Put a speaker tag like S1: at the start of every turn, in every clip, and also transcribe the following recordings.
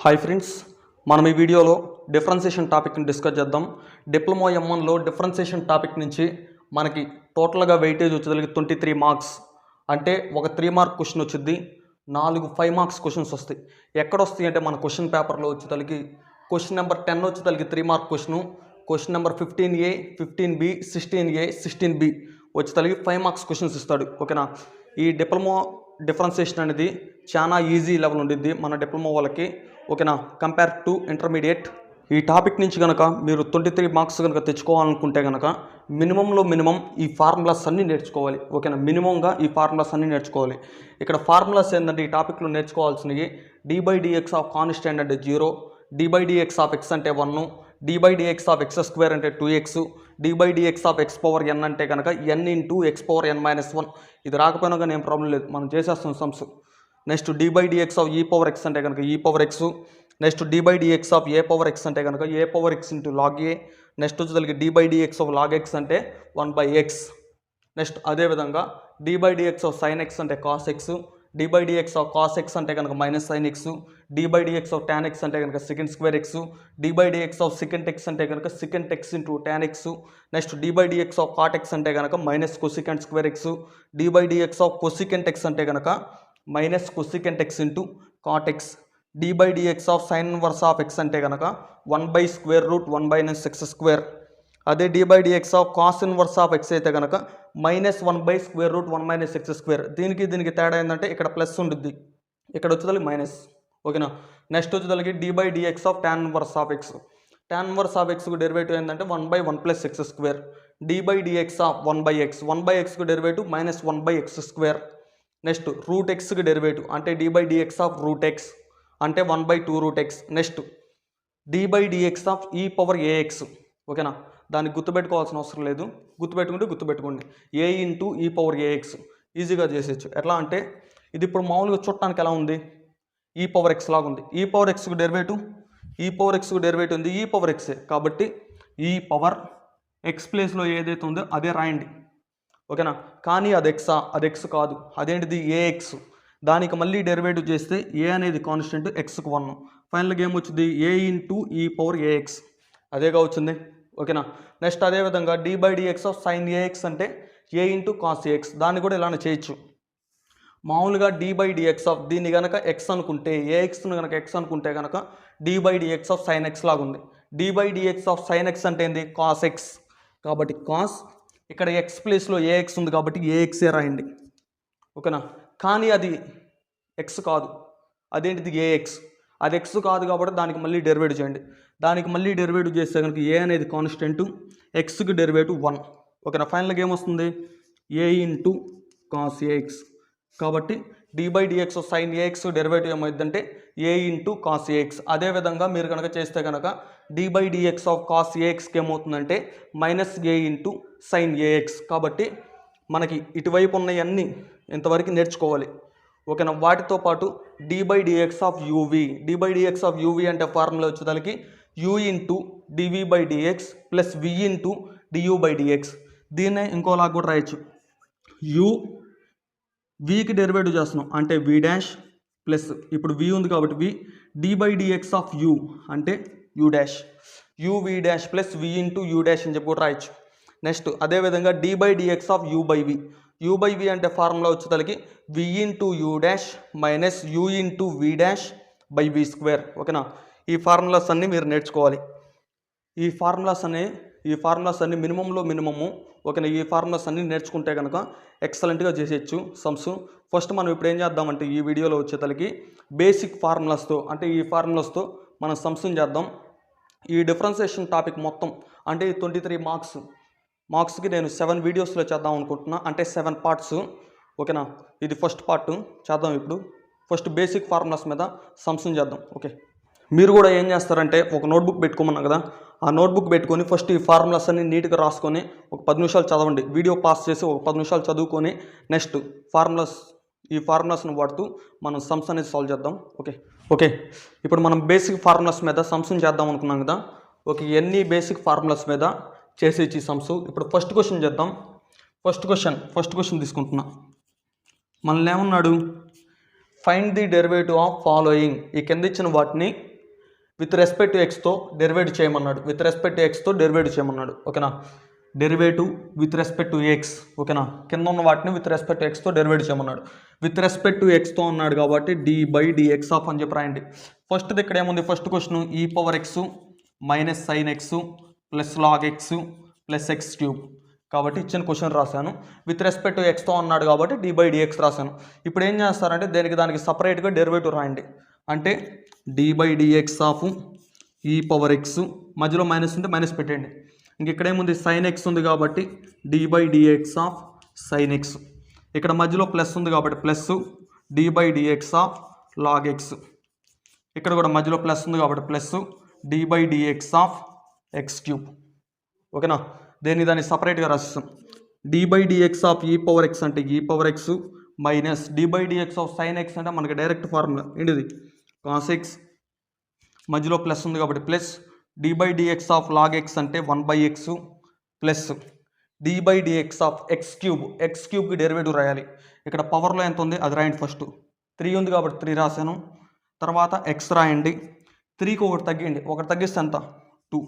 S1: Hi friends, మనం ఈ వీడియోలో డిఫరెన్షియేషన్ టాపిక్ని డిస్కస్ చేద్దాం. డిప్లొమా M1లో డిఫరెన్షియేషన్ టాపిక్ నుంచి మనకి టోటల్గా వెయిటేజ్ వచ్చేసరికి 23 మార్క్స్. అంటే ఒక 3 మార్క్ క్వశ్చన్ వచ్చింది, 4 5 మార్క్స్ క్వశ్చన్స్ వస్తాయి. ఎక్కడ వస్తాయి అంటే మన క్వశ్చన్ పేపర్లో వచ్చేసరికి క్వశ్చన్ నెంబర్ 10 వచ్చేసరికి 3 mark question, question number 15A, 15B, 16A, 16B వచ్చేసరికి 5 మార్క్స్ క్వశ్చన్స్ ఇస్తాడు. ఓకేనా. ఈ డిప్లొమా డిఫరెన్షియేషన్ అనేది చాలా ఈజీ లెవెల్ ఉండిద్ది మన డిప్లొమా వాళ్ళకి. ఓకేనా, కంపేర్ టు ఇంటర్మీడియట్. ఈ టాపిక్ నుంచి కనుక మీరు 23 మార్క్స్ కనుక తెచ్చుకోవాలనుకుంటే కనుక మినిమం ఈ ఫార్ములాస్ అన్నీ నేర్చుకోవాలి. ఓకేనా, మినిమంగా ఈ ఫార్ములాస్ అన్నీ నేర్చుకోవాలి. ఇక్కడ ఫార్ములాస్ ఏంటంటే ఈ టాపిక్లో నేర్చుకోవాల్సినవి d/dx ఆఫ్ కాన్స్టెంట్ అంటే 0, d/dx ఆఫ్ x అంటే 1, d/dx ఆఫ్ x² అంటే 2x, d/dx of x power n అంటే కనుక n into x power n minus 1. ఇది రాకపోయినా కానీ ఏం ప్రాబ్లం లేదు, మనం చేసేస్తాం sums. Next d/dx of e power x అంటే కనుక e power x. Next d/dx of a power x అంటే కనుక a power x into log a. Next వచ్చేసరికి d/dx ఆఫ్ log x అంటే 1/x. నెక్స్ట్ అదేవిధంగా d/dx ఆఫ్ sin x అంటే cos x, d/dx of cos x అంటే కనుక minus sin x, d/dx of tan x అంటే కనుక secant square x, d/dx of secant x అంటే కనుక secant x into tan x. Next d/dx of cot x అంటే కనుక minus cosecant square x, d/dx of cosecant x అంటే కనుక minus cosecant x into cot x, d/dx of sin inverse of x అంటే కనుక 1/√1 - x². అదే d/dx of cos inverse of x అయితే కనుక -1/√1 - x². దీనికి తేడా ఏంటంటే ఇక్కడ ప్లస్ ఉంటుంది, ఇక్కడ వచ్చేదానికి మైనస్. ఓకేనా. నెక్స్ట్ వచ్చేదానికి d/dx of tan inverse of x. tan inverse of x కు డెరివేటివ్ ఏంటంటే 1/1 + x². d/dx of 1/x, 1/x కు డెరివేటివ్ -1/x². నెక్స్ట్ రూట్ ఎక్స్కి డెరివేటివ్ అంటే d/dx ఆఫ్ రూట్ ఎక్స్ అంటే 1/2√x. Next d/dx of e power ax. ఓకేనా, దానికి గుర్తుపెట్టుకోవాల్సిన అవసరం లేదు, గుర్తుపెట్టుకోండి. a into e power ax ఈజీగా చేసేయచ్చు. ఎట్లా అంటే ఇది ఇప్పుడు మామూలుగా చూడటానికి ఎలా ఉంది, e పవర్ x లాగా ఉంది. e పవర్ xకు డెరివేటివ్ ఉంది e పవర్ x. కాబట్టి e పవర్ x ప్లేస్లో ఏదైతే ఉందో అదే రాయండి. ఓకేనా. కానీ అది ఎక్సా? అది ఎక్స్ కాదు, అదేంటిది ax. దానికి మళ్ళీ డెరివేటివ్ చేస్తే a అనేది కాన్స్టెంట్, xకు 1. ఫైనల్గా ఏమొచ్చింది a into e power ax, అదేగా వచ్చింది. ఓకేనా. నెక్స్ట్ అదేవిధంగా d/dx ఆఫ్ sin ax అంటే a ఇంటూ కాస్ ax, దాన్ని కూడా ఇలానే చేయొచ్చు. మామూలుగా d/dx ఆఫ్ దీన్ని కనుక x అనుకుంటే, axను కనుక x అనుకుంటే కనుక d/dx ఆఫ్ sin x లాగా ఉంది. d/dx ఆఫ్ sin x అంటే ఏంది? Cos x. కాబట్టి కాస్, ఇక్కడ x ప్లేస్లో ax ఉంది కాబట్టి axే రాయండి. ఓకేనా. కానీ అది x కాదు, అదేంటిది ax. అది x కాదు కాబట్టి దానికి మళ్ళీ డెరివేటివ్ చేయండి. దానికి మళ్ళీ డెరివేటివ్ చేస్తే కనుక a అనేది కాన్స్టెంట్, xకి డెరివేటివ్ 1. ఓకేనా. ఫైనల్గా ఏమొస్తుంది a ఇంటూ కాస్ ax. కాబట్టి d/dx of sin ax derivative ఏమైందంటే a ఇంటూ కాస్ ax. అదేవిధంగా మీరు కనుక చేస్తే కనుక d/dx ఆఫ్ కాస్ axకి ఏమవుతుందంటే -a ఇంటూ sin ax. కాబట్టి మనకి ఇటువైపు ఉన్నవన్నీ ఇంతవరకు నేర్చుకోవాలి. ఓకేనా. వాటితో పాటు d/dx ఆఫ్ uv అంటే ఫార్ములా వచ్చేదానికి u into dv/dx plus v into du/dx. దీన్నే ఇంకోలాగా కూడా రాయొచ్చు. u vకి డెరివేటివ్ చేస్తున్నాం అంటే v డాష్ ప్లస్ ఇప్పుడు v ఉంది కాబట్టి v, d/dx ఆఫ్ u అంటే u dash, uv dash plus v into u dash అని చెప్పి కూడా రాయొచ్చు. నెక్స్ట్ అదేవిధంగా d/dx ఆఫ్ u/v అంటే ఫార్ములా వచ్చేసరికి v into u dash minus u into v dash by v². ఓకేనా. ఈ ఫార్ములాస్ అన్నీ మీరు నేర్చుకోవాలి. ఈ ఫార్ములాస్ అన్ని మినిమము. ఓకేనా. ఈ ఫార్ములాస్ అన్నీ నేర్చుకుంటే కనుక ఎక్సలెంట్గా చేసేయచ్చు సమ్స్. ఫస్ట్ మనం ఇప్పుడు ఏం చేద్దామంటే ఈ వీడియోలో వచ్చేసరికి బేసిక్ ఫార్ములాస్తో, అంటే ఈ ఫార్ములాస్తో మనం సమ్స్ని చేద్దాం. ఈ డిఫరెన్షియేషన్ టాపిక్ మొత్తం అంటే 23 మార్క్స్కి నేను 7 వీడియోస్లో చేద్దాం అనుకుంటున్నా, అంటే 7 పార్ట్స్. ఓకేనా. ఇది ఫస్ట్ పార్ట్ చేద్దాం. ఇప్పుడు ఫస్ట్ బేసిక్ ఫార్ములాస్ మీద సమ్స్ని చేద్దాం. ఓకే, మీరు కూడా ఏం చేస్తారంటే ఒక నోట్బుక్ పెట్టుకోమన్నా కదా, ఆ నోట్బుక్ పెట్టుకొని ఫస్ట్ ఈ ఫార్ములాస్ అన్ని నీట్గా రాసుకొని ఒక 10 నిమిషాలు చదవండి. వీడియో పాస్ చేసి ఒక 10 నిమిషాలు చదువుకొని నెక్స్ట్ ఈ ఫార్ములాస్ని వాడుతూ మనం సమ్స్ అనేది సాల్వ్ చేద్దాం. ఓకే, ఇప్పుడు మనం బేసిక్ ఫార్ములాస్ మీద సమ్స్ని చేద్దాం అనుకున్నాం కదా. ఓకే, ఎన్ని బేసిక్ ఫార్ములాస్ మీద చేసేసి సమ్స్. ఇప్పుడు ఫస్ట్ క్వశ్చన్ చేద్దాం. ఫస్ట్ క్వశ్చన్ తీసుకుంటున్నా. మనల్ని ఏమన్నాడు, find the derivative of following. ఈ కింద ఇచ్చిన వాటిని విత్ రెస్పెక్ట్ టు ఎక్స్తో డెరివేటివ్ చేయమన్నాడు. విత్ రెస్పెక్ట్ టు ఎక్స్తో డెరివేటివ్ చేయమన్నాడు. ఓకేనా, derivative with respect to X. ఓకేనా, కింద ఉన్న వాటిని విత్ రెస్పెక్ట్ టు ఎక్స్తో డెరివేటివ్ చేయమన్నాడు. విత్ రెస్పెక్ట్ టు ఎక్స్తో ఉన్నాడు కాబట్టి d/dx ఆఫ్ అని చెప్పి రాయండి. ఫస్ట్ది ఇక్కడ ఏముంది, first question e power x minus sine x plus log x plus x cube. కాబట్టి ఇచ్చిన క్వశ్చన్ రాశాను. విత్ రెస్పెక్ట్ టు ఎక్స్తో అన్నాడు కాబట్టి d/dx రాశాను. ఇప్పుడు ఏం చేస్తారంటే దానికి సపరేట్గా డెరివేటివ్ రాయండి. అంటే d/dx of e power X, మధ్యలో మైనస్ ఉంటే మైనస్ పెట్టండి. ఇంక ఇక్కడ ఏముంది, సైన్ ఎక్స్ ఉంది కాబట్టి d/dx ఆఫ్ సైన్ ఎక్స్. ఇక్కడ మధ్యలో ప్లస్ ఉంది కాబట్టి plus d/dx of log X. ఇక్కడ కూడా మధ్యలో ప్లస్ ఉంది కాబట్టి plus d/dx of x cube. ఓకేనా, దాన్ని సపరేట్గా రాసిస్తాం. d/dx of e power x అంటే e power x minus d/dx of sine x అంటే మనకి డైరెక్ట్ ఫార్ములా ఏంటిది, కాస్ ఎక్స్. మధ్యలో ప్లస్ ఉంది కాబట్టి plus d/dx of log x అంటే 1/x plus d/dx of x cube. X క్యూబ్కి డెరివేటివ్ రాయాలి. ఇక్కడ పవర్లో ఎంత ఉంది అది రాయండి. ఫస్ట్ 3 ఉంది కాబట్టి 3 రాశాను. తర్వాత ఎక్స్ రాయండి. 3కి ఒకటి తగ్గిండి, ఒకటి తగ్గిస్తే ఎంత 2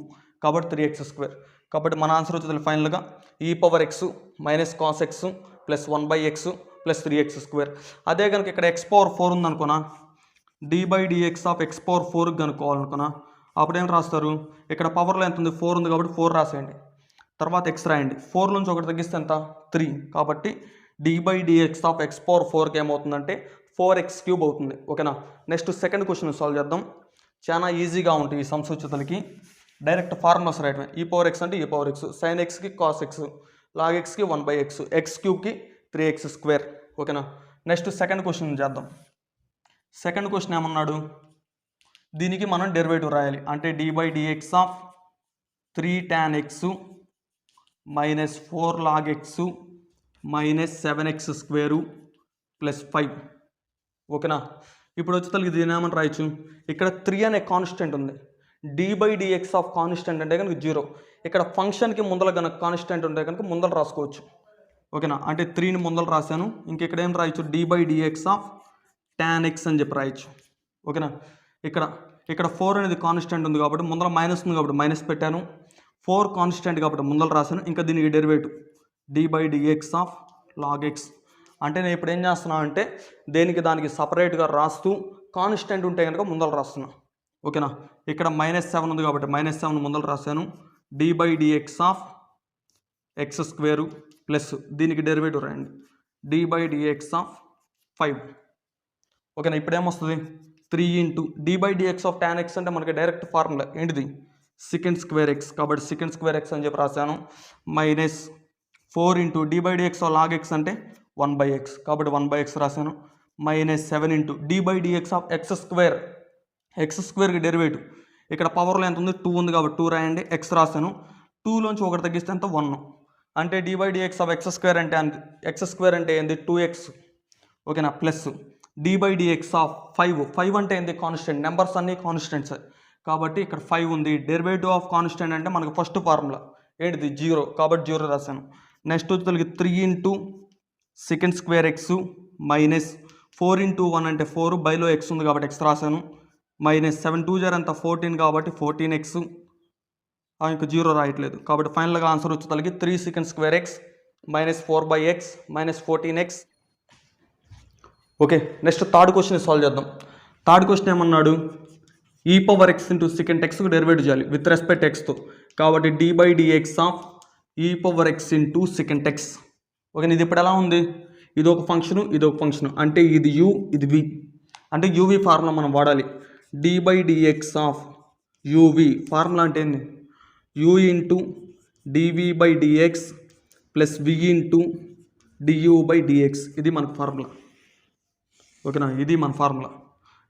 S1: కాబట్టి 3x². కాబట్టి మన ఆన్సర్ వచ్చేది ఫైనల్గా e power x minus cos X plus 1/x plus 3x². అదే కనుక ఇక్కడ x పవర్ 4 ఉందనుకున్నా, d/dx ఆఫ్ x పవర్ 4 కనుక్కోవాలనుకున్నా అప్పుడు ఏం రాస్తారు, ఇక్కడ పవర్లో ఎంత ఉంది 4 ఉంది కాబట్టి 4 రాసేయండి. తర్వాత ఎక్స్ రాయండి. 4 నుంచి ఒకటి తగ్గిస్తే ఎంత 3 కాబట్టి d/dx ఆఫ్ x పవర్ 4కి ఏమవుతుందంటే 4x³ అవుతుంది. ఓకేనా, నెక్స్ట్ సెకండ్ క్వశ్చన్ సాల్వ్ చేద్దాం. చాలా ఈజీగా ఉంటుంది ఈ సంసూచితలకి. డైరెక్ట్ ఫార్ములాస్ రాయటమే. e పవర్ ఎక్స్ అంటే e పవర్ ఎక్స్, సైన్ ఎక్స్కి కాస్ ఎక్స్, లాగ్ ఎక్స్కి 1/x, x³ 3x². ఓకేనా, నెక్స్ట్ సెకండ్ క్వశ్చన్ చేద్దాం. సెకండ్ క్వశ్చన్ ఏమన్నాడు, దీనికి మనం డెరివేటివ్ రాయాలి. అంటే d/dx of 3 tan x minus 4 log x minus 7x² plus 5. ఓకేనా, ఇప్పుడు వచ్చేసరికి దీని ఏమని రాయొచ్చు, ఇక్కడ 3 అనే కాన్స్టెంట్ ఉంది. d/dx ఆఫ్ కాన్స్టెంట్ అంటే కనుక 0. ఇక్కడ ఫంక్షన్కి ముందర కనుక కాన్స్టెంట్ ఉంటే కనుక ముందర రాసుకోవచ్చు. ఓకేనా, అంటే 3ని ముందర రాశాను. ఇంక ఇక్కడ ఏం రాయొచ్చు, d/dx ఆఫ్ tan x అని చెప్పి రాయొచ్చు. ఓకేనా, ఇక్కడ 4 అనేది కాన్స్టెంట్ ఉంది కాబట్టి ముందర మైనస్ ఉంది కాబట్టి మైనస్ పెట్టాను. 4 కాన్స్టెంట్ కాబట్టి ముందర రాశాను. ఇంకా దీనికి derivative d/dx of log x. అంటే నేను ఇప్పుడు ఏం చేస్తున్నా అంటే దానికి సపరేట్గా రాస్తూ కాన్స్టెంట్ ఉంటే కనుక ముందర రాస్తున్నా. ఓకేనా, ఇక్కడ -7 ఉంది కాబట్టి -7 ముందర రాశాను. d/dx ఆఫ్ x² ప్లస్ దీనికి డెరివేటివ్ రాయండి d/dx ఆఫ్ 5. ఓకేనా, ఇప్పుడు ఏమొస్తుంది 3 into d/dx of tan x అంటే మనకి డైరెక్ట్ ఫార్ములా ఏంటిది sec² x కాబట్టి sec² x అని చెప్పి రాశాను. Minus 4 into d/dx of log x అంటే 1/x కాబట్టి 1/x రాశాను. మైనస్ 7 ఇంటూ d/dx ఆఫ్ x²కి డెరివేటివ్. ఇక్కడ పవర్లో ఎంత ఉంది 2 ఉంది కాబట్టి 2 రాయండి. x రాశాను. 2లోంచి ఒకటి తగ్గిస్తే ఎంత 1. అంటే d/dx ఆఫ్ x² అంటే ఏంది 2x. ఓకేనా, ప్లస్ d/dx ఆఫ్ 5 అంటే ఏంది కాన్స్టెంట్. నెంబర్స్ అన్నీ కాన్స్టెంట్స్ కాబట్టి ఇక్కడ 5 ఉంది. డెరివేటివ్ ఆఫ్ కాన్స్టెంట్ అంటే మనకు ఫస్ట్ ఫార్ములా ఏంటిది 0 కాబట్టి 0 రాశాను. నెక్స్ట్ వచ్చి 3 into sec² x minus 4 into 1 అంటే 4 బైలో x ఉంది కాబట్టి x రాశాను. మైనస్ 7 2 0 అంతా 14 కాబట్టి 14x. ఇంకా 0 రాయట్లేదు కాబట్టి ఫైనల్గా ఆన్సర్ వచ్చేసరికి 3 sec² x minus 4/x minus 14x. Okay, next third question solve చేద్దాం. థర్డ్ క్వశ్చన్ ఏమన్నాడు, e power x into second ఎక్స్కి డెరివేటివ్ చేయాలి విత్ రెస్పెక్ట్ ఎక్స్తో. కాబట్టి d/dx of e power x into second x. Okay, ఇది ఇప్పుడు ఎలా ఉంది, ఇది ఒక ఫంక్షను ఇది ఒక ఫంక్షను. అంటే ఇది u ఇది v. అంటే uv ఫార్ములా మనం వాడాలి. d/dx ఆఫ్ uv ఫార్ములా అంటే ఏంది u into dv/dx plus v into du/dx. ఇది మన ఫార్ములా. ఓకేనా, ఇది మన ఫార్ములా.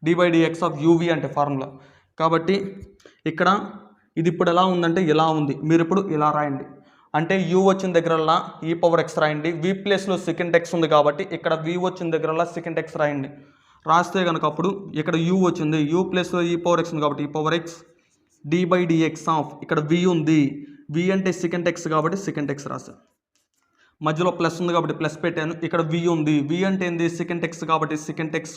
S1: d/dx ఆఫ్ uv అంటే ఫార్ములా. కాబట్టి ఇక్కడ ఇది ఇప్పుడు ఎలా ఉందంటే ఇలా ఉంది. మీరు ఇప్పుడు ఇలా రాయండి. అంటే u వచ్చిన దగ్గరల్లా e పవర్ x రాయండి. v ప్లేస్లో సెకండ్ x ఉంది కాబట్టి ఇక్కడ v వచ్చిన దగ్గరల్లా సెకండ్ x రాయండి. రాస్తే కనుక అప్పుడు ఇక్కడ u వచ్చింది, u ప్లేస్లో e పవర్ x ఉంది కాబట్టి e power x. d/dx of ఇక్కడ v ఉంది, v అంటే సెకండ్ x కాబట్టి సెకండ్ x రాశాను. మధ్యలో ప్లస్ ఉంది కాబట్టి ప్లస్ పెట్టాను. ఇక్కడ v ఉంది, v అంటే ఏంది సెకండ్ x కాబట్టి second x.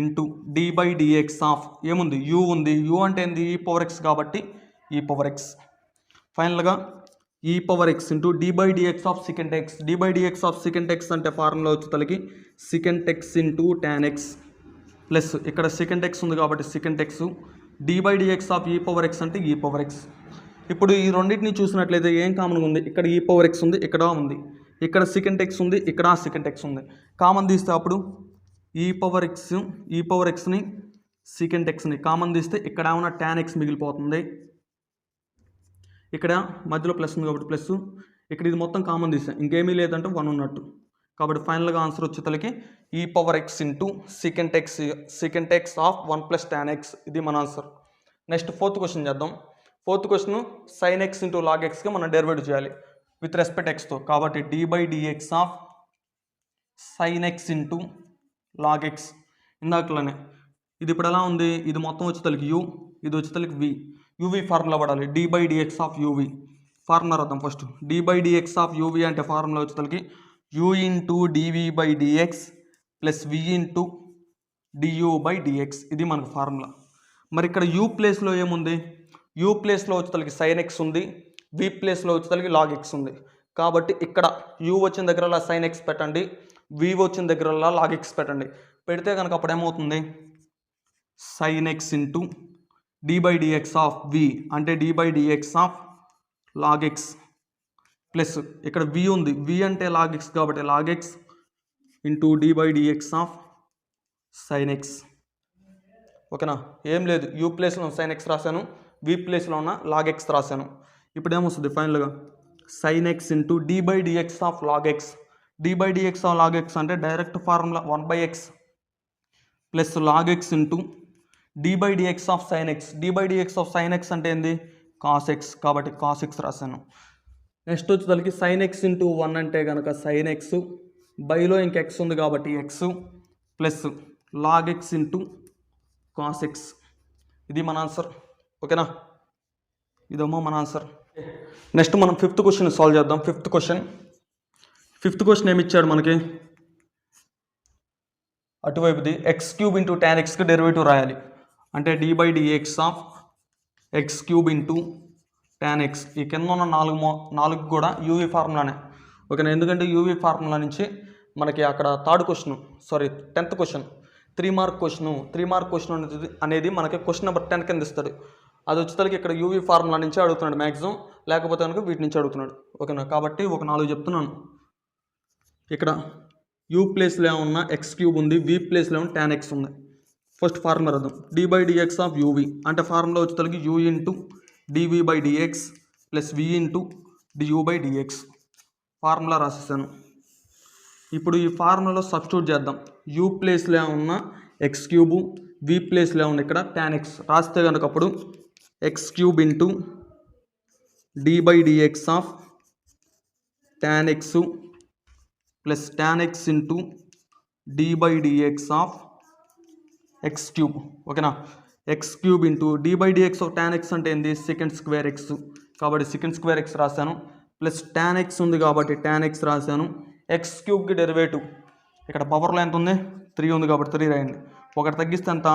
S1: Into d by dx of ఏముంది యూ ఉంది, యూ అంటే ఏంది ఈ పవర్ ఎక్స్ కాబట్టి ఈ పవర్ ఎక్స్. ఫైనల్గా e power x into d by dx of second x. D by dx of second x అంటే ఫార్ములా వచ్చేసరికి second x into tan x plus ఇక్కడ సెకండ్ ఎక్స్ ఉంది కాబట్టి second x, d by dx of e power x అంటే e power X. ఇప్పుడు ఈ రెండింటిని చూసినట్లయితే ఏం కామన్గా ఉంది, ఇక్కడ ఈ పవర్ ఎక్స్ ఉంది, ఇక్కడ ఉంది, ఇక్కడ సెకండ్ ఎక్స్ ఉంది, ఇక్కడ సెకండ్ ఎక్స్ ఉంది. కామన్ తీస్తే అప్పుడు ఈ పవర్ ఎక్స్ని సెకండ్ ఎక్స్ని కామన్ తీస్తే ఇక్కడ ఏమైనా టాన్ ఎక్స్ మిగిలిపోతుంది. ఇక్కడ మధ్యలో ప్లస్ ఉంది కాబట్టి ప్లస్, ఇక్కడ ఇది మొత్తం కామన్ తీసాం, ఇంకేమీ లేదంటే 1 ఉన్నట్టు. కాబట్టి ఫైనల్గా ఆన్సర్ వచ్చేతలకి e power x into second x of 1 plus tan x. ఇది మన ఆన్సర్. నెక్స్ట్ ఫోర్త్ క్వశ్చన్ చేద్దాం. Fourth question sine x into log ఎక్స్గా మనం డెరివేటివ్ చేయాలి విత్ రెస్పెక్ట్ ఎక్స్తో. కాబట్టి d by dx of sine x into log x. ఇందాకలానే ఇది ఇప్పుడు ఎలా ఉంది, ఇది మొత్తం వచ్చేతలకి యూ, ఇది వచ్చేతలకి వి. యూవీ ఫార్ములా పడాలి, d by dx of uv. Formula రాద్దాం first. D by dx of uv అంటే ఫార్ములా వచ్చేతలకి u into dv by dx plus v into du by dx. ఇది మనకు ఫార్ములా. మరి ఇక్కడ యూ ప్లేస్లో ఏముంది, యూ ప్లేస్లో వచ్చేతలకి సైన్ ఎక్స్ ఉంది, వి ప్లేస్లో వచ్చేతలకి లాగ్ ఎక్స్ ఉంది. కాబట్టి ఇక్కడ యూ వచ్చిన దగ్గర సైన్ ఎక్స్ పెట్టండి, వి వచ్చిన దగ్గర లాగ్ ఎక్స్ పెట్టండి. పెడితే కనుక అప్పుడు ఏమవుతుంది, sine x into d by dx of v అంటే d by dx of log x plus ఇక్కడ వి ఉంది, వి అంటే లాగ్ ఎక్స్ కాబట్టి log x into d by dx of sine x. ఓకేనా, ఏం లేదు, యూ ప్లేస్లో సైన్ ఎక్స్ రాశాను, వి ప్లేస్లో ఉన్న లాగ్ ఎక్స్ రాశాను. ఇప్పుడు ఏమొస్తుంది ఫైనల్గా sine x into d by dx of log x. D by dx of log x అంటే direct formula 1/x plus log x into d by dx of sine x. D by dx of sine x అంటే ఏంది cos x కాబట్టి cos x రాశాను. Next వచ్చేసరికి sine x into 1 అంటే కనుక sign X, బైలో ఇంక x ఉంది కాబట్టి x plus log x into cos x. ఇది మన ఆన్సర్. ఓకేనా, ఇదేమో మన ఆన్సర్. నెక్స్ట్ మనం ఫిఫ్త్ క్వశ్చన్ సాల్వ్ చేద్దాం. ఫిఫ్త్ క్వశ్చన్ ఏమి ఇచ్చాడు మనకి, అటువైపుది ఎక్స్ క్యూబ్ ఇంటూ టాన్ ఎక్స్కి డెరివేటివ్ రాయాలి. అంటే d by dx of x cube into tan x. ఈ కింద ఉన్న నాలుగు కూడా యూవీ ఫార్ములానే. ఓకేనా, ఎందుకంటే యూవీ ఫార్ములా నుంచి మనకి అక్కడ 10th క్వశ్చన్ 3 మార్క్ క్వశ్చన్ అనేది మనకి క్వశ్చన్ నెంబర్ 10 కింద ఇస్తాడు. అది వచ్చేసరికి ఇక్కడ యూవీ ఫార్ములా నుంచి అడుగుతున్నాడు మ్యాక్సిమం, లేకపోతే కనుక వీటి నుంచి అడుగుతున్నాడు. ఓకేనా, కాబట్టి ఒక 4 చెప్తున్నాను. ఇక్కడ యూ ప్లేస్లో ఉన్న ఎక్స్ క్యూబ్ ఉంది, వి ప్లేస్లో ఉన్న టాన్ ఎక్స్ ఉంది. ఫస్ట్ ఫార్ములా రాద్దాం. D by dx of uv అంటే ఫార్ములా వచ్చేసరికి u into dv by dx plus v into du by dx. Formula రాసేసాను. ఇప్పుడు ఈ ఫార్ములాలో సబ్స్టిట్యూట్ చేద్దాం. యూ ప్లేస్లో ఉన్న ఎక్స్ క్యూబు, వి ప్లేస్లో ఉన్న ఇక్కడ టాన్ ఎక్స్ రాస్తే కనుక అప్పుడు x cube into d by dx of tan x plus tan x into d by dx of x cube. ఓకేనా, x cube into d by dx of tan x అంటే ఏంది second square x కాబట్టి second square x రాశాను. Plus tan x ఉంది కాబట్టి tan x రాశాను. X క్యూబ్కి derivative ఇక్కడ పవర్లో ఎంత ఉంది 3 ఉంది కాబట్టి 3 రాయండి. ఒకటి తగ్గిస్తే ఎంత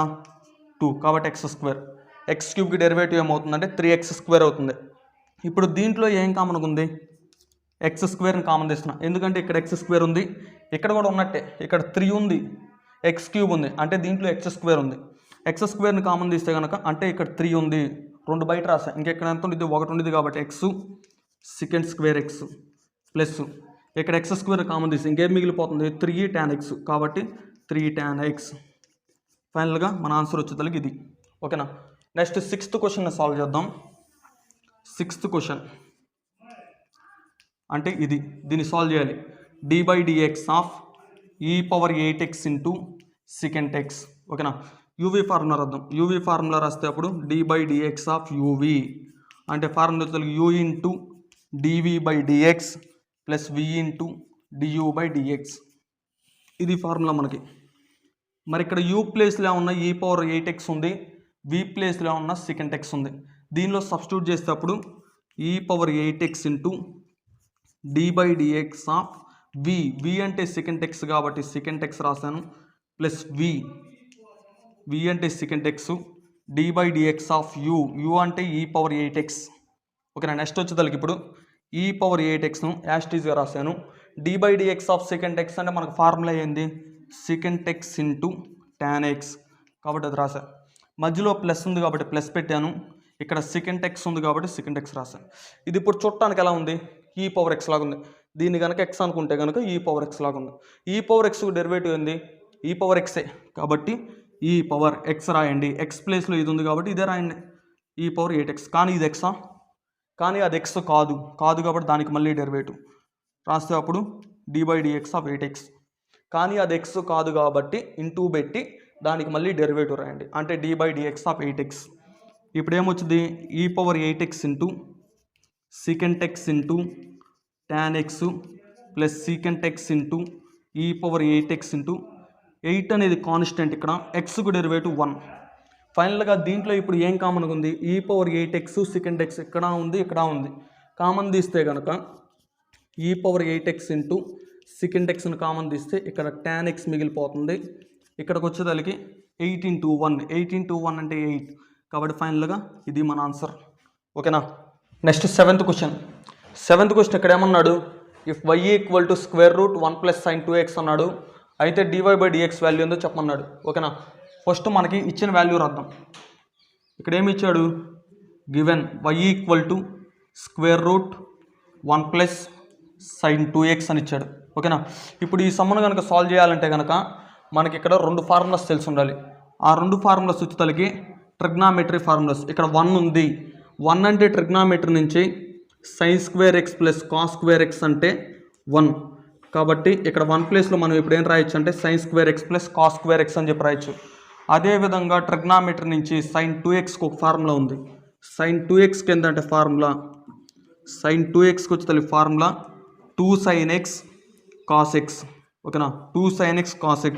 S1: 2 కాబట్టి ఎక్స్ స్క్వేర్. ఎక్స్ క్యూబ్కి డెరివేటివ్ ఏమవుతుందంటే 3x² అవుతుంది. ఇప్పుడు దీంట్లో ఏం కామన్గా ఉంది, ఎక్స్ స్క్వేర్ని కామన్ తీస్తున్నా, ఎందుకంటే ఇక్కడ ఎక్స్ స్క్వేర్ ఉంది, ఇక్కడ కూడా ఉన్నట్టే, ఇక్కడ 3 ఉంది, ఎక్స్ క్యూబ్ ఉంది, అంటే దీంట్లో ఎక్స్ స్క్వేర్ ఉంది. ఎక్స్ స్క్వేర్ని కామన్ తీస్తే కనుక అంటే ఇక్కడ 3 ఉంది, 2 బయట రాసా, ఇంకెక్కడ ఎంత ఉంది 1 ఉంది కాబట్టి X second square X plus ఇక్కడ ఎక్స్ స్క్వేర్ కామన్ తీస్తే ఇంకేం మిగిలిపోతుంది 3 tan x కాబట్టి 3 tan x. ఫైనల్గా మన ఆన్సర్ వచ్చేసరికి ఇది. ఓకేనా, నెక్స్ట్ 6th క్వశ్చన్ సాల్వ్ చేద్దాం. 6th క్వశ్చన్ అంటే ఇది, దీన్ని సాల్వ్ చేయాలి. D by dx of e power 8x into second x. ఓకేనా, యూవీ ఫార్ములా రాద్దాం. యూవీ ఫార్ములా రాస్తే అప్పుడు d by dx of uv అంటే ఫార్ములా వచ్చేసరికి u into dv by dx plus v into du by dx. ఇది formula మనకి. మరి ఇక్కడ యూ ప్లేస్లో ఉన్న ఈ పవర్ 8x ఉంది, వి ప్లేస్లో ఉన్న సెకండ్ ఎక్స్ ఉంది. దీనిలో సబ్స్టిట్యూట్ చేసేటప్పుడు e power 8x into d by dx of v అంటే సెకండ్ ఎక్స్ కాబట్టి సెకండ్ ఎక్స్ రాశాను ప్లస్ వి వి అంటే second x, d by dx of u, u అంటే ఈ పవర్ 8x. ఓకేనా. నెక్స్ట్ వచ్చేదానికి ఇప్పుడు ఈ పవర్ 8xను యాస్టీజ్గా రాశాను. D by dx of second x అంటే మనకు ఫార్ములా ఏంది, second x into tan x, కాబట్టి అది రాశాను. మధ్యలో ప్లస్ ఉంది కాబట్టి ప్లస్ పెట్టాను, ఇక్కడ సెకండ్ ఎక్స్ ఉంది కాబట్టి సెకండ్ ఎక్స్ రాశాను. ఇది ఇప్పుడు చూడటానికి ఎలా ఉంది, ఈ పవర్ ఎక్స్ లాగా ఉంది. దీన్ని కనుక ఎక్స్ అనుకుంటే కనుక ఈ పవర్ ఎక్స్ లాగా ఉంది. ఈ పవర్ ఎక్స్కు డెరివేటివ్ ఏంది, ఈ పవర్ ఎక్సే, కాబట్టి ఈ పవర్ ఎక్స్ రాయండి. ఎక్స్ ప్లేస్లో ఇది ఉంది కాబట్టి ఇదే రాయండి, ఈ పవర్ 8x. కానీ ఇది ఎక్సా, కానీ అది ఎక్స్ కాదు కాబట్టి దానికి మళ్ళీ డెరివేటివ్ రాస్తే అప్పుడు d by dx of 8x. కానీ అది ఎక్స్ కాదు కాబట్టి ఇంటూ పెట్టి దానికి మళ్ళీ డెరివేటివ్ రాయండి, అంటే d by dx of 8x. ఇప్పుడు ఏమొచ్చింది, ఈ power 8x into second x into tan x plus second x into ఈ పవర్ 8x ఇంటూ 8 అనేది కాన్స్టెంట్, ఇక్కడ ఎక్స్కు డెరివేటివ్ 1. ఫైనల్గా దీంట్లో ఇప్పుడు ఏం కామన్గా ఉంది, ఈ పవర్ 8x సెకండ్ ఎక్స్ ఇక్కడ ఉంది, ఇక్కడ ఉంది. కామన్ తీస్తే కనుక e power 8x into second ఎక్స్ని కామన్ తీస్తే ఇక్కడ tan x మిగిలిపోతుంది. ఇక్కడికి వచ్చేదానికి 8 ఇంటూ 1 అంటే 8, కాబట్టి ఫైనల్గా ఇది మన ఆన్సర్. ఓకేనా. నెక్స్ట్ సెవెంత్ క్వశ్చన్ ఇక్కడ ఏమన్నాడు, if y equal to square root 1 plus sin 2x అన్నాడు. అయితే dy బై dx వాల్యూ ఏందో చెప్పమన్నాడు. ఓకేనా. ఫస్ట్ మనకి ఇచ్చిన వాల్యూ రాద్దాం. ఇక్కడ ఏమి ఇచ్చాడు, given y equal to square root 1 plus sin 2x అని ఇచ్చాడు. ఓకేనా. ఇప్పుడు ఈ సమ్మును కనుక సాల్వ్ చేయాలంటే కనుక మనకి ఇక్కడ 2 ఫార్ములాస్ తెలిసి ఉండాలి. ఆ 2 ఫార్ములాస్ వచ్చేతలకి ట్రిగ్నామెట్రీ ఫార్ములాస్. ఇక్కడ 1 ఉంది, 1 అంటే ట్రిగ్నామెట్రీ నుంచి sin square X plus cos square X అంటే 1, కాబట్టి ఇక్కడ 1 ప్లేస్లో మనం ఇప్పుడు ఏం రాయొచ్చు అంటే sin square X plus cos square X అని చెప్పి రాయొచ్చు. అదేవిధంగా ట్రిగ్నామెట్రీ నుంచి sin 2xకి ఒక ఫార్ములా ఉంది. sin 2xకి ఏంటంటే ఫార్ములా, sin 2xకి వచ్చేతలకి formula 2 sin x cos x. ఓకేనా. 2 sin x cos x.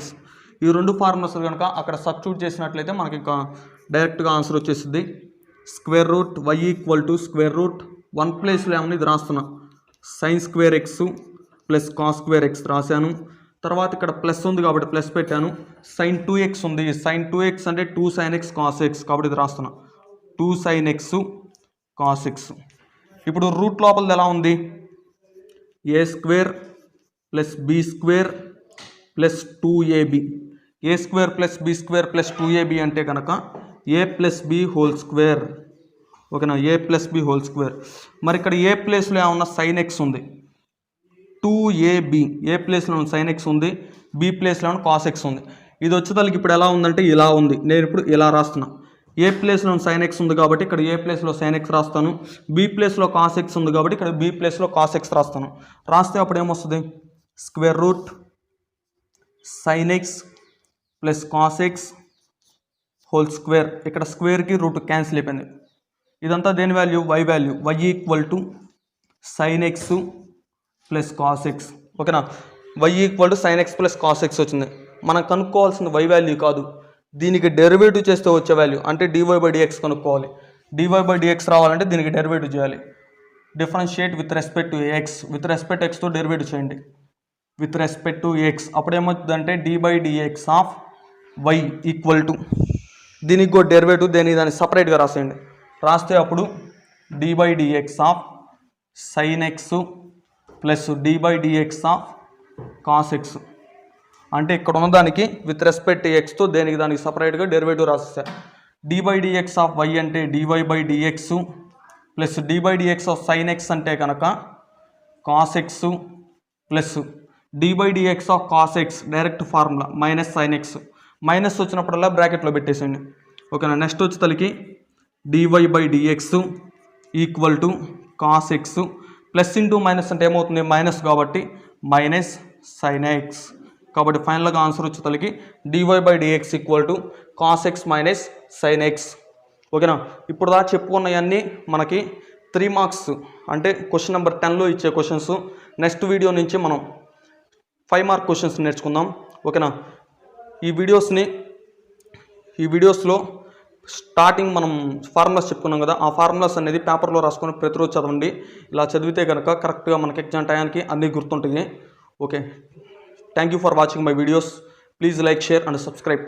S1: ఈ 2 ఫార్ములాస్ కనుక అక్కడ సబ్స్టిట్యూట్ చేసినట్లయితే మనకి ఇంకా డైరెక్ట్గా ఆన్సర్ వచ్చేసింది. Square root y equal to square root 1 ప్లేస్లో ఏమన్నా ఇది రాస్తున్నా, sin square X plus cos square x రాశాను. తర్వాత ఇక్కడ ప్లస్ ఉంది కాబట్టి ప్లస్ పెట్టాను. sin 2x ఉంది, sin 2x అంటే 2 sin x cos x, కాబట్టి ఇది రాస్తున్నా 2 sin x cos x. ఇప్పుడు రూట్ లోపలది ఎలా ఉంది, a square plus b square plus 2ab. A square plus b square plus 2ab అంటే కనుక a plus b whole square. ఓకేనా. A plus b whole square. మరి ఇక్కడ ఏ ప్లేస్లో ఏమన్నా sin x ఉంది, 2ab. ఏ ప్లేస్లో sin x ఉంది, బి ప్లేస్లో cos x ఉంది. ఇది వచ్చేదానికి ఇప్పుడు ఎలా ఉందంటే ఇలా ఉంది. నేను ఇప్పుడు ఇలా రాస్తున్నా, ఏ ప్లేస్లో sin x ఉంది కాబట్టి ఇక్కడ ఏ ప్లేస్లో sin x రాస్తాను, బి ప్లేస్లో cos x ఉంది కాబట్టి ఇక్కడ బి ప్లేస్లో cos x రాస్తాను. రాస్తే అప్పుడు ఏమొస్తుంది, square root sin x plus cos x whole square. ఇక్కడ స్క్వేర్కి రూట్ క్యాన్సిల్ అయిపోయింది. ఇదంతా దేని value, y value. y equal to sin x plus cos x. ఓకేనా. y equal to sin x plus cos x వచ్చింది. మనం కనుక్కోవాల్సింది y వాల్యూ కాదు, దీనికి derivative చేస్తే వచ్చే వాల్యూ, అంటే dy బై dx కనుక్కోవాలి. dy బై dx రావాలంటే దీనికి డెరివేటివ్ చేయాలి. Differentiate with respect to x, with respect ఎక్స్తో డెరివేటివ్ చేయండి, విత్ రెస్పెక్ట్ టు x. అప్పుడు ఏమవుతుందంటే dy by dx of y equal to, దీనికి కూడా డెరివేటివ్ దాన్ని సపరేట్గా రాసేయండి. రాస్తే అప్పుడు dy by dx of sin x plus dy by dx of cos x. అంటే ఇక్కడ ఉన్నదానికి విత్ రెస్పెక్ట్ ఎక్స్తో దానికి సపరేట్గా డెరివేటివ్ రాసేసా. dy by dx of y అంటే dy by dx plus dy by dx of sin x అంటే కనుక cos x plus dy by dx of cos x direct formula minus sin x. Minus వచ్చినప్పుడల్లా బ్రాకెట్లో పెట్టేసేయండి. ఓకేనా. Next వచ్చేతలకి dy by dx equal to cos x plus into minus అంటే ఏమవుతుంది, minus కాబట్టి మైనస్ sin x. కాబట్టి ఫైనల్గా ఆన్సర్ వచ్చేతలకి dy by dx equal to cos x minus sin x. ఓకేనా. ఇప్పుడు దా చెప్పుకున్నవన్నీ మనకి 3 మార్క్స్ అంటే క్వశ్చన్ నెంబర్ 10లో ఇచ్చే క్వశ్చన్స్. నెక్స్ట్ వీడియో నుంచి మనం 5 మార్క్ క్వశ్చన్స్ నేర్చుకుందాం. ఓకేనా. ఈ వీడియోస్లో స్టార్టింగ్ మనం ఫార్ములాస్ చెప్పుకున్నాం కదా, ఆ ఫార్ములాస్ అనేది పేపర్లో రాసుకొని ప్రతిరోజు చదవండి. ఇలా చదివితే కనుక కరెక్ట్గా మనకి ఎగ్జామ్ టయానికి అన్నీ గుర్తుంటాయి. Okay. Thank you for watching my videos. Please like, share and subscribe.